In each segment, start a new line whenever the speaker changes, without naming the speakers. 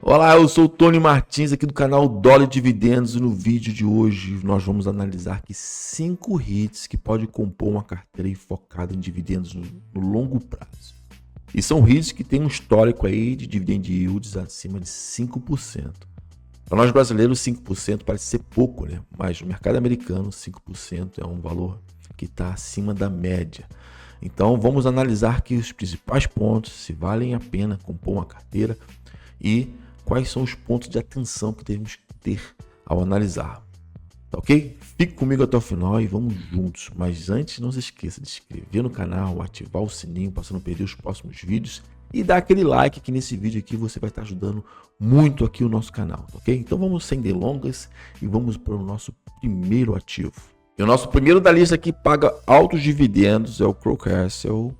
Olá, eu sou o Tony Martins aqui do canal Dólar Dividendos e no vídeo de hoje nós vamos analisar aqui 5 REITs que podem compor uma carteira aí focada em dividendos no longo prazo. E são REITs que têm um histórico aí de dividend yields acima de 5%. Para nós brasileiros 5% parece ser pouco, né? Mas no mercado americano 5% é um valor que está acima da média. Então vamos analisar aqui os principais pontos, se valem a pena compor uma carteira e quais são os pontos de atenção que devemos ter ao analisar. Tá ok? Fique comigo até o final e vamos juntos. Mas antes, não se esqueça de se inscrever no canal, ativar o sininho para você não perder os próximos vídeos e dar aquele like aqui nesse vídeo aqui, você vai estar ajudando muito aqui o nosso canal, tá ok? Então vamos sem delongas e vamos para o nosso primeiro ativo. E o nosso primeiro da lista aqui paga altos dividendos, é o Crowe Castle.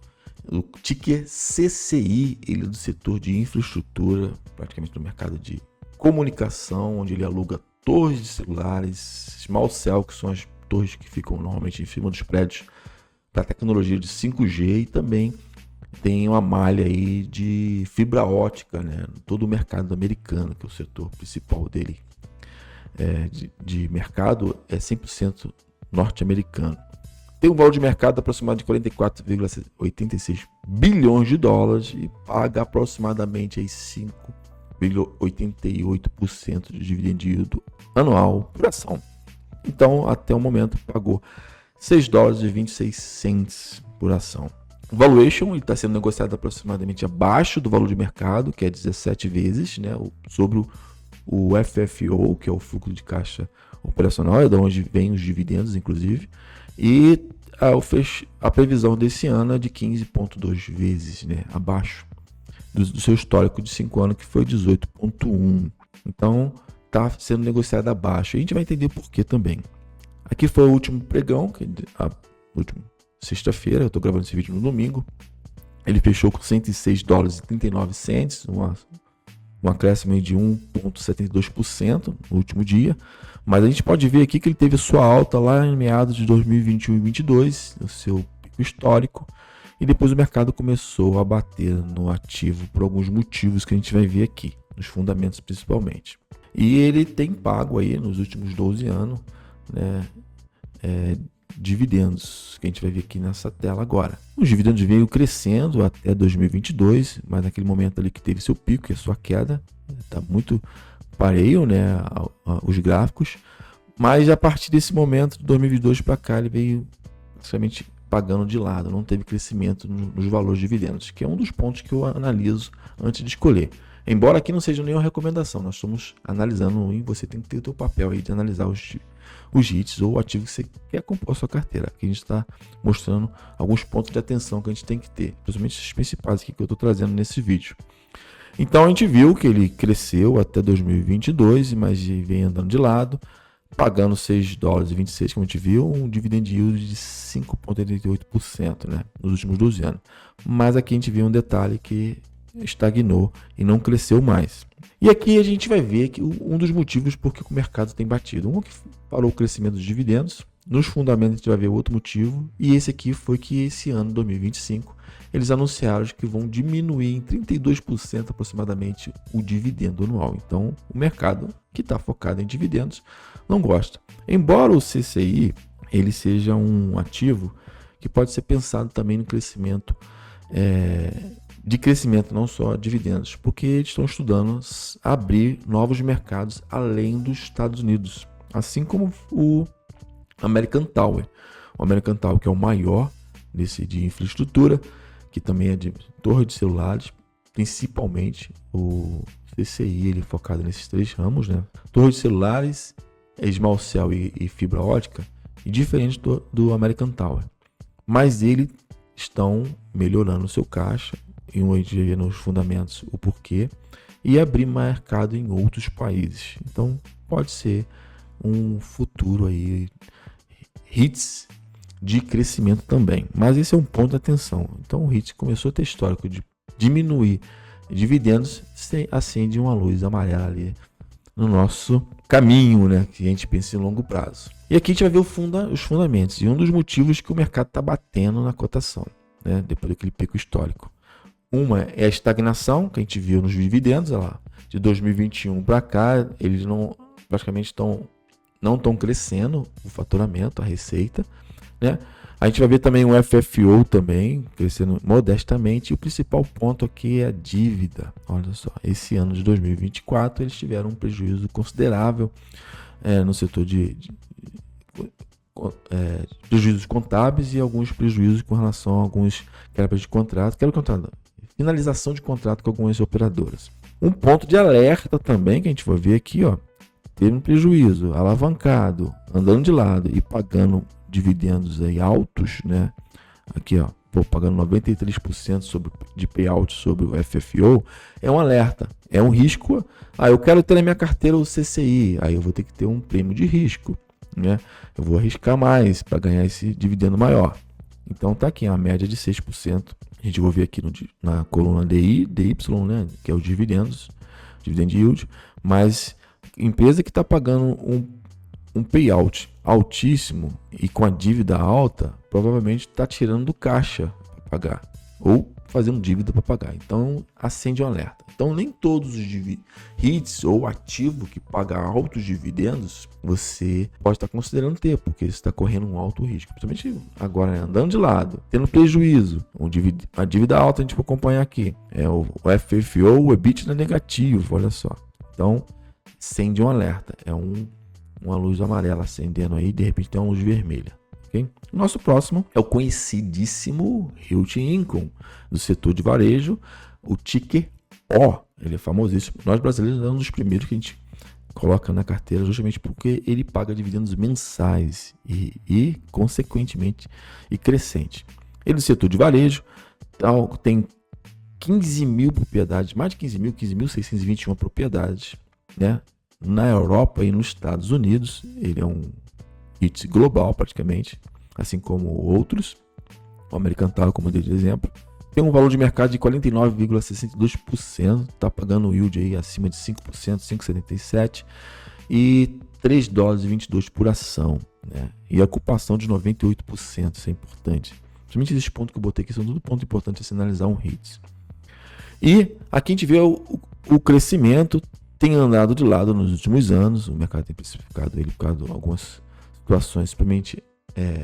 O ticker CCI, ele é do setor de infraestrutura, praticamente no mercado de comunicação, onde ele aluga torres de celulares, small cell, que são as torres que ficam normalmente em cima dos prédios, para tecnologia de 5G, e também tem uma malha aí de fibra ótica, né? Todo o mercado americano, que é o setor principal dele de mercado, é 100% norte-americano. Tem um valor de mercado aproximado de 44,86 bilhões de dólares e paga aproximadamente 5,88% de dividend yield anual por ação. Então, até o momento, pagou 6 dólares e 26 cents por ação. O valuation está sendo negociado aproximadamente abaixo do valor de mercado, que é 17 vezes, né, sobre o FFO, que é o fluxo de caixa operacional, é de onde vem os dividendos, inclusive. E a previsão desse ano é de 15,2 vezes, né, abaixo do seu histórico de 5 anos, que foi 18,1. Então, está sendo negociado abaixo. A gente vai entender por que também. Aqui foi o último pregão, que a última sexta-feira, eu estou gravando esse vídeo no domingo. Ele fechou com 106 dólares e 39 cents, um acréscimo de 1,72% no último dia. Mas a gente pode ver aqui que ele teve a sua alta lá em meados de 2021 e 2022, no seu pico histórico, e depois o mercado começou a bater no ativo por alguns motivos que a gente vai ver aqui, nos fundamentos principalmente. E ele tem pago aí nos últimos 12 anos, né, dividendos, que a gente vai ver aqui nessa tela agora. Os dividendos veio crescendo até 2022, mas naquele momento ali que teve seu pico e a sua queda, está muito pareio, né, os gráficos, mas a partir desse momento, de 2022 para cá, ele veio praticamente pagando de lado, não teve crescimento nos valores de dividendos, que é um dos pontos que eu analiso antes de escolher. Embora aqui não seja nenhuma recomendação, nós estamos analisando e você tem que ter o seu papel aí de analisar os REITs ou ativos que você quer compor a sua carteira. Aqui a gente está mostrando alguns pontos de atenção que a gente tem que ter, principalmente os principais aqui que eu estou trazendo nesse vídeo. Então a gente viu que ele cresceu até 2022, mas vem andando de lado, pagando 6 dólares e 26, como a gente viu, um dividend yield de 5,88%, né, nos últimos 12 anos. Mas aqui a gente vê um detalhe que estagnou e não cresceu mais. E aqui a gente vai ver que um dos motivos por que o mercado tem batido. Um que parou o crescimento dos dividendos, nos fundamentos a gente vai ver outro motivo, e esse aqui foi que esse ano, 2025, eles anunciaram que vão diminuir em 32% aproximadamente o dividendo anual. Então, o mercado que está focado em dividendos não gosta. Embora o CCI ele seja um ativo que pode ser pensado também no crescimento, de crescimento, não só dividendos, porque eles estão estudando abrir novos mercados além dos Estados Unidos, assim como o American Tower. O American Tower, que é o maior desse de infraestrutura, que também é de torre de celulares, principalmente o CCI, ele é focado nesses 3 ramos, né? Torre de celulares, small cell e fibra ótica, e diferente do American Tower. Mas eles estão melhorando o seu caixa, e a gente vê nos fundamentos o porquê, e abrir mercado em outros países. Então pode ser um futuro aí, REITs de crescimento também. Mas esse é um ponto de atenção. Então o REIT começou a ter histórico de diminuir dividendos, acende uma luz amarela ali no nosso caminho, né, que a gente pensa em longo prazo. E aqui a gente vai ver os fundamentos e um dos motivos que o mercado está batendo na cotação, né, depois daquele pico histórico. Uma é a estagnação, que a gente viu nos dividendos, olha lá. de 2021 para cá, eles não praticamente não estão crescendo o faturamento, a receita, né? A gente vai ver também o FFO também crescendo modestamente. E o principal ponto aqui é a dívida. Olha só, esse ano de 2024 eles tiveram um prejuízo considerável no setor de prejuízos contábeis e alguns prejuízos com relação a alguns quebras de contrato, finalização de contrato com algumas operadoras. Um ponto de alerta também que a gente vai ver aqui, ó, teve um prejuízo alavancado, andando de lado e pagando dividendos aí altos, né? Aqui, ó, pagando 93% de payout sobre o FFO, é um alerta, é um risco. Eu quero ter na minha carteira o CCI, aí eu vou ter que ter um prêmio de risco, né? Eu vou arriscar mais para ganhar esse dividendo maior. Então tá aqui a média de 6%. A gente vai ver aqui na coluna DI, DY, né? Que é os dividendos, dividend yield, mas empresa que está pagando um payout altíssimo e com a dívida alta, provavelmente está tirando do caixa para pagar ou fazendo dívida para pagar. Então, acende um alerta. Então, nem todos os REITs ou ativo que paga altos dividendos você pode estar considerando ter, porque você está correndo um alto risco. Principalmente agora, né? Andando de lado, tendo prejuízo. A dívida alta a gente vai acompanhar aqui. É o FFO, o EBITDA negativo, olha só. Então, acende um alerta. É uma luz amarela acendendo aí, de repente tem uma luz vermelha. Okay? O nosso próximo é o conhecidíssimo Realty Income, do setor de varejo, o ticker O. Ele é famosíssimo. Nós brasileiros é um dos primeiros que a gente coloca na carteira, justamente porque ele paga dividendos mensais e consequentemente, e crescente. Ele é do setor de varejo, tem 15 mil propriedades, mais de 15.621 propriedades, né? Na Europa e nos Estados Unidos. Ele é um REIT global praticamente, assim como outros. O American Tower, como eu dei de exemplo, tem um valor de mercado de 49,62%, está pagando yield aí acima de 5%, 5,77% e $3,22 por ação, né? E a ocupação de 98%, isso é importante. Principalmente esses pontos que eu botei aqui são tudo ponto importante a se analisar um REIT. E aqui a gente vê o crescimento tem andado de lado nos últimos anos. O mercado tem precificado ele por causa de algumas situações, simplesmente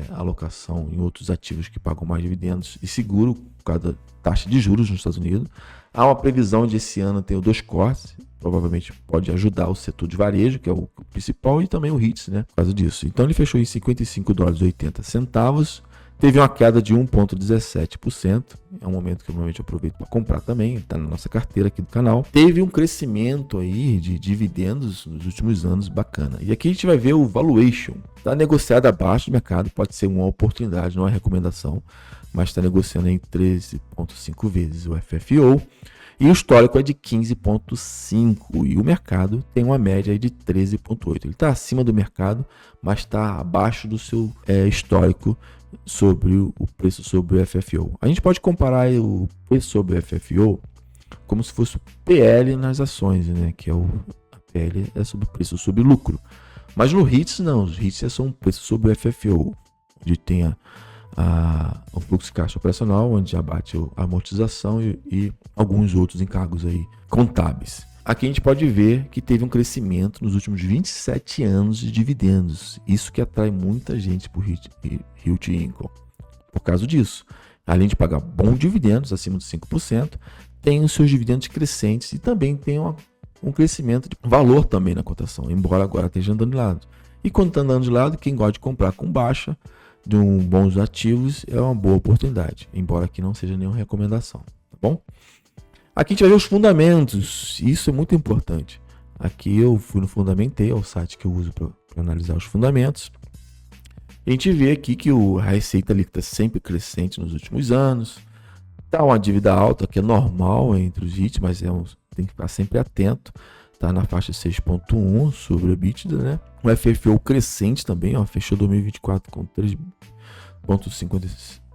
alocação em outros ativos que pagam mais dividendos e seguro por causa da taxa de juros nos Estados Unidos. Há uma previsão de esse ano ter 2 cortes, provavelmente pode ajudar o setor de varejo, que é o principal, e também o REITs, né, por causa disso. Então ele fechou em $55,80. Teve uma queda de 1,17%. É um momento que eu normalmente aproveito para comprar também. Está na nossa carteira aqui do canal. Teve um crescimento aí de dividendos nos últimos anos bacana. E aqui a gente vai ver o valuation. Está negociado abaixo do mercado. Pode ser uma oportunidade, não é recomendação. Mas está negociando em 13,5 vezes o FFO. E o histórico é de 15,5. E o mercado tem uma média aí de 13,8. Ele está acima do mercado, mas está abaixo do seu histórico sobre o preço sobre o FFO. A gente pode comparar o preço sobre o FFO como se fosse o PL nas ações, né? Que a PL é sobre o preço sobre lucro. Mas no REITs não, os REITs é só um preço sobre o FFO, onde tem o fluxo de caixa operacional, onde abate a amortização e alguns outros encargos aí contábeis. Aqui a gente pode ver que teve um crescimento nos últimos 27 anos de dividendos. Isso que atrai muita gente para o Realty Income. Por causa disso, além de pagar bons dividendos, acima de 5%, tem os seus dividendos crescentes e também tem um crescimento de valor também na cotação, embora agora esteja andando de lado. E quando está andando de lado, quem gosta de comprar com baixa de bons ativos é uma boa oportunidade, embora aqui não seja nenhuma recomendação, tá bom? Aqui a gente vai ver os fundamentos, isso é muito importante. Aqui eu fui no Fundamentei, é o site que eu uso para analisar os fundamentos. A gente vê aqui que a receita líquida sempre crescente nos últimos anos. Tá uma dívida alta, que é normal entre os REITs, mas tem que ficar sempre atento. Tá na faixa 6,1 sobre o EBITDA, né? O FFO crescente também, ó, fechou 2024 com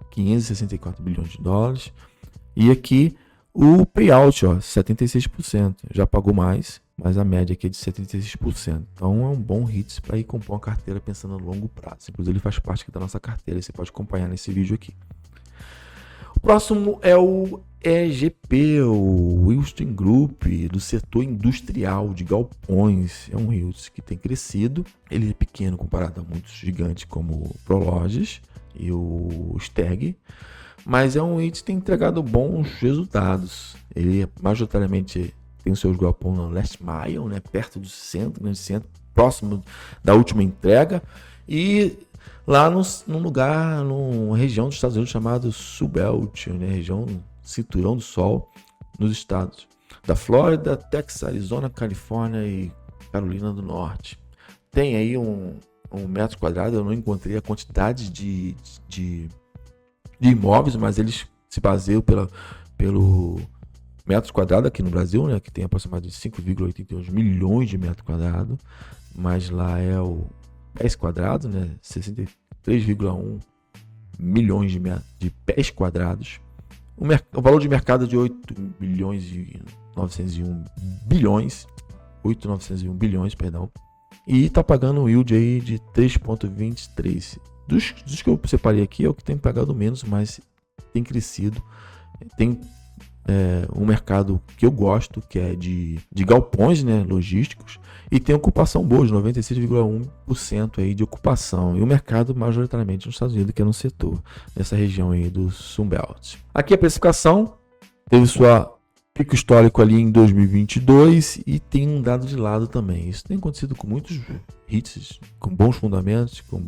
564 bilhões de dólares. E aqui o payout, ó, 76%. Já pagou mais, mas a média aqui é de 76%. Então é um bom REIT para ir comprar uma carteira pensando a longo prazo. Inclusive ele faz parte aqui da nossa carteira, você pode acompanhar nesse vídeo aqui. O próximo é o EGP, o Houston Group, do setor industrial de galpões. É um REIT que tem crescido. Ele é pequeno comparado a muitos gigantes como o Prologis e o Steg, mas é um REIT que tem entregado bons resultados. Ele majoritariamente tem os seus galpões no Last Mile, né, perto do centro, grande centro, próximo da última entrega, e lá num lugar, numa região dos Estados Unidos chamado Sunbelt, né, região Cinturão do Sol, nos estados da Flórida, Texas, Arizona, Califórnia e Carolina do Norte. Tem aí um metro quadrado, eu não encontrei a quantidade de imóveis, mas eles se baseiam pelo metros quadrados aqui no Brasil, né, que tem aproximadamente 5,81 milhões de metros quadrados, mas lá é o pés quadrados, né, 63,1 milhões de pés quadrados. O valor de mercado é de 8,901 bilhões, perdão, e está pagando um yield aí de 3,23. Dos que eu separei aqui é o que tem pagado menos, mas tem crescido. Tem um mercado que eu gosto, que é de galpões, né, logísticos, e tem ocupação boa, de 96,1% aí de ocupação. E o mercado majoritariamente nos Estados Unidos, que é no setor, nessa região aí do Sunbelt. Aqui a precificação teve sua pico histórico ali em 2022 e tem um dado de lado também. Isso tem acontecido com muitos REITs, com bons fundamentos, com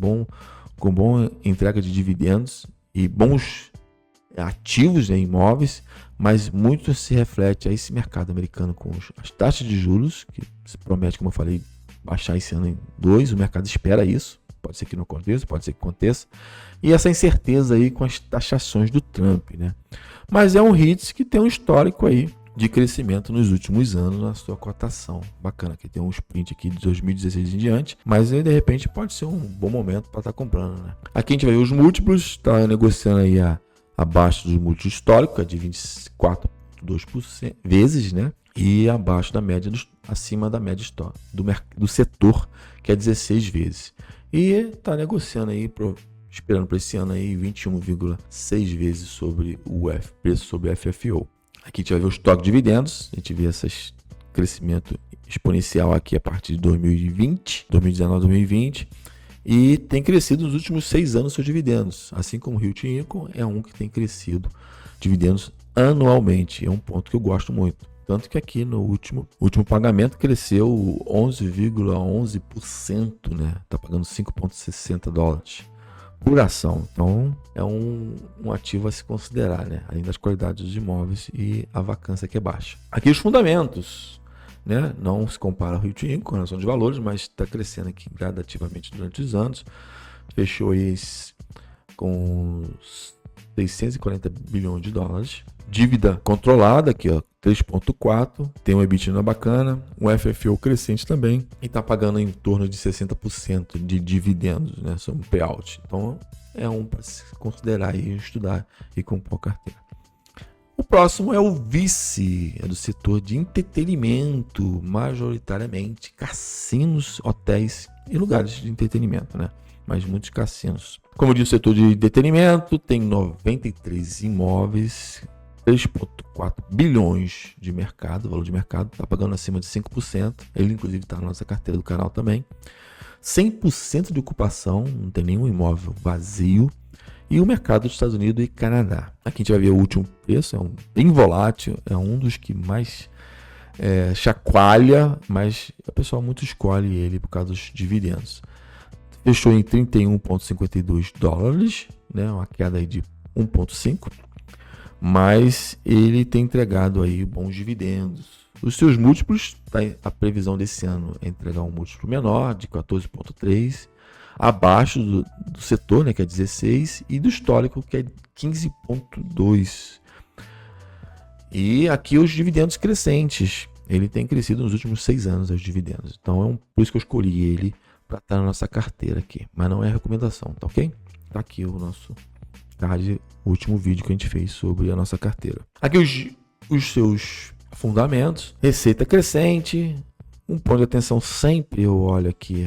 boa entrega de dividendos e bons ativos, né, imóveis, mas muito se reflete a esse mercado americano com as taxas de juros, que se promete, como eu falei, baixar esse ano em 2%, o mercado espera isso, pode ser que não aconteça, pode ser que aconteça, e essa incerteza aí com as taxações do Trump, né? Mas é um REIT que tem um histórico aí de crescimento nos últimos anos na sua cotação. Bacana, que tem um sprint aqui de 2016 em diante, mas aí de repente pode ser um bom momento para estar comprando, né? Aqui a gente vai ver os múltiplos, está negociando aí abaixo dos múltiplos históricos, de 24,2 vezes, né? E abaixo da média, acima da média histórica do setor, que é 16 vezes. E está negociando aí, esperando para esse ano aí 21,6 vezes sobre o preço sobre FFO. Aqui a gente vai ver o estoque de dividendos, a gente vê esse crescimento exponencial aqui a partir de 2020, 2019, 2020. E tem crescido nos últimos 6 anos seus dividendos, assim como o Hilton Income é um que tem crescido dividendos anualmente. É um ponto que eu gosto muito. Tanto que aqui no último pagamento cresceu 11,11%, né? Está pagando $5,60 por ação. Então é um ativo a se considerar, né? Além das qualidades dos imóveis e a vacância que é baixa. Aqui os fundamentos. Né? Não se compara ao Hilton Income com relação de valores, mas está crescendo aqui gradativamente durante os anos. Fechou aí com 640 bilhões de dólares. Dívida controlada aqui, ó, 3,4. Tem um EBITDA bacana, um FFO crescente também e está pagando em torno de 60% de dividendos, né? Sobre payout. Então é um para se considerar e estudar e compor carteira. O próximo é o vice, é do setor de entretenimento, majoritariamente cassinos, hotéis e lugares de entretenimento, né? Mas muitos cassinos. Como eu disse, o setor de entretenimento tem 93 imóveis, 3,4 bilhões de mercado, valor de mercado, está pagando acima de 5%. Ele, inclusive, está na nossa carteira do canal também. 100% de ocupação, não tem nenhum imóvel vazio. E o mercado dos Estados Unidos e Canadá. Aqui a gente vai ver o último preço, é bem volátil, é um dos que mais chacoalha, mas o pessoal muito escolhe ele por causa dos dividendos. Fechou em $31,52, né, uma queda aí de 1,5%, mas ele tem entregado aí bons dividendos. Os seus múltiplos, a previsão desse ano é entregar um múltiplo menor, de 14,3%, abaixo do setor, né, que é 16, e do histórico, que é 15,2. E aqui os dividendos crescentes. Ele tem crescido nos últimos 6 anos, os dividendos. Então, por isso que eu escolhi ele para estar na nossa carteira aqui. Mas não é recomendação, tá ok? Tá aqui o nosso card, o último vídeo que a gente fez sobre a nossa carteira. Aqui os seus fundamentos. Receita crescente. Um ponto de atenção sempre, eu olho aqui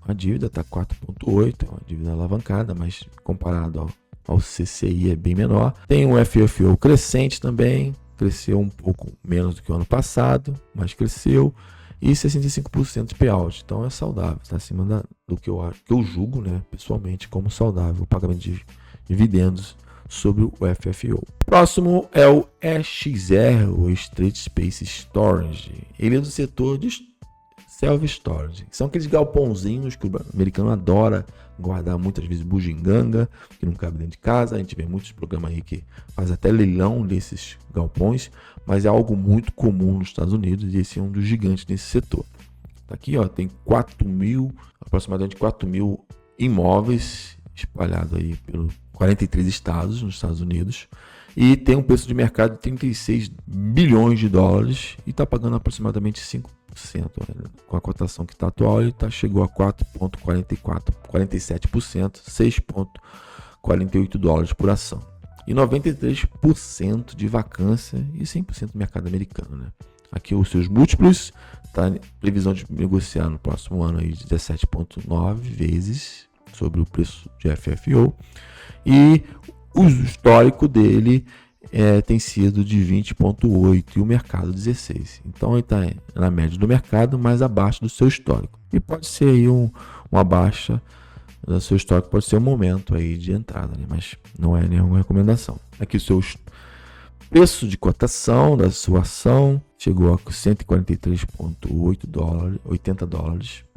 a dívida, está 4,8, é uma dívida alavancada, mas comparado ao ao CCI é bem menor. Tem um FFO crescente também, cresceu um pouco menos do que o ano passado, mas cresceu. E 65% de payout, então é saudável, está acima do que eu julgo, né, pessoalmente, como saudável o pagamento de dividendos sobre o FFO. Próximo é o EXR, o Street Space Storage. Ele é do setor de self-storage. São aqueles galpãozinhos que o americano adora guardar, muitas vezes bugiganga, que não cabe dentro de casa. A gente vê muitos programas aí que faz até leilão desses galpões, mas é algo muito comum nos Estados Unidos e esse é um dos gigantes nesse setor. Tá aqui, ó, tem aproximadamente 4 mil imóveis espalhados aí pelos 43 estados nos Estados Unidos e tem um preço de mercado de 36 bilhões de dólares e está pagando aproximadamente 5%. Com a cotação que está atual, ele chegou a 4,47%, 6,48 dólares por ação. E 93% de vacância e 100% do mercado americano, né? Aqui os seus múltiplos, tá, previsão de negociar no próximo ano aí de 17,9 vezes sobre o preço de FFO. E o histórico dele tem sido de 20,8 e o mercado 16. Então ele está na média do mercado, mas abaixo do seu histórico. E pode ser aí uma baixa do seu histórico, pode ser um momento aí de entrada, né? Mas não é nenhuma recomendação. Aqui o seu preço de cotação da sua ação chegou a 143,8 dólares,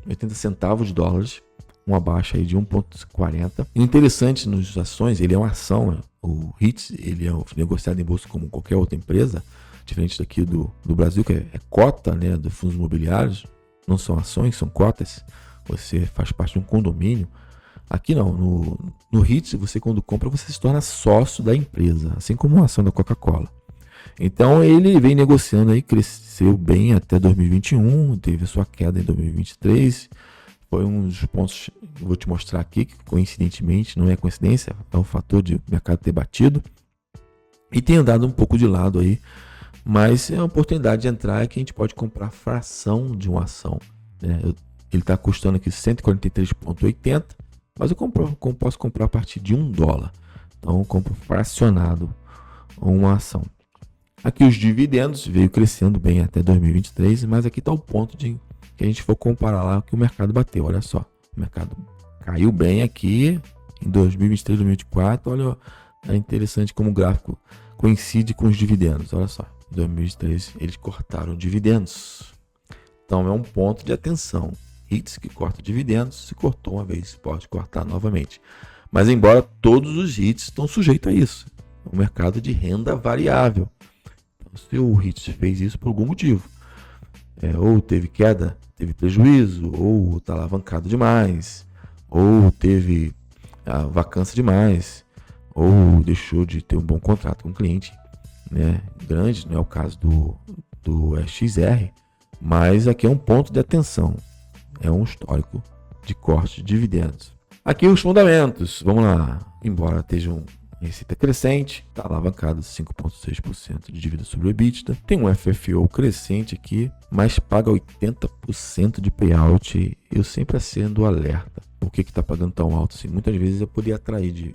80 centavos de dólares, uma baixa aí de 1,40. Interessante nas ações, ele é uma ação, né? O REITs, ele é negociado em bolsa como qualquer outra empresa, diferente daqui do Brasil, que é cota, né, dos fundos imobiliários, não são ações, são cotas, você faz parte de um condomínio. Aqui não, no REITs, você quando compra, você se torna sócio da empresa, assim como uma ação da Coca-Cola. Então ele vem negociando aí, cresceu bem até 2021, teve a sua queda em 2023, foi um dos pontos que eu vou te mostrar aqui, que coincidentemente, não é coincidência, é um fator de o mercado ter batido e tem andado um pouco de lado aí, mas é uma oportunidade de entrar que a gente pode comprar fração de uma ação, né? Ele está custando aqui 143,80, mas eu posso comprar a partir de $1, então eu compro fracionado uma ação. Aqui os dividendos veio crescendo bem até 2023, mas aqui está o ponto de que a gente for comparar lá que o mercado bateu. Olha só, o mercado caiu bem aqui em 2023, 2024. Olha, é interessante como o gráfico coincide com os dividendos. Olha só, em 2023 eles cortaram dividendos. Então é um ponto de atenção. REITs que cortam dividendos, se cortou uma vez, pode cortar novamente. Mas embora todos os REITs estão sujeitos a isso, o mercado de renda variável. Então, se o REIT fez isso por algum motivo, ou teve queda, teve prejuízo, ou está alavancado demais, ou teve vacância demais, ou deixou de ter um bom contrato com o cliente, né, grande, não é o caso do EXR, mas aqui é um ponto de atenção, é um histórico de corte de dividendos. Aqui os fundamentos, vamos lá, embora esteja receita crescente, está alavancado 5,6% de dívida sobre o EBITDA, tem um FFO crescente aqui, mas paga 80% de payout. Eu sempre acendo o alerta. Por que está pagando tão alto assim? Muitas vezes eu poderia atrair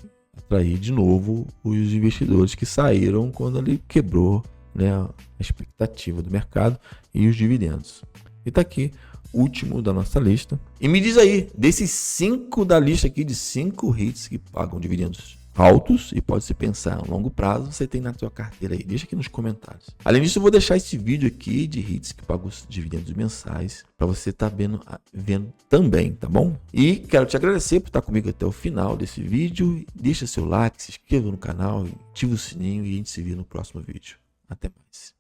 de novo os investidores que saíram quando ele quebrou, né, a expectativa do mercado e os dividendos. E está aqui, último da nossa lista. E me diz aí, desses 5 da lista aqui, de 5 REITs que pagam dividendos altos e pode se pensar a longo prazo, você tem na sua carteira aí, deixa aqui nos comentários. Além disso, eu vou deixar esse vídeo aqui de REITs que pagam os dividendos mensais para você estar vendo também, tá bom? E quero te agradecer por estar comigo até o final desse vídeo. Deixa seu like, se inscreva no canal, ative o sininho e a gente se vê no próximo vídeo. Até mais.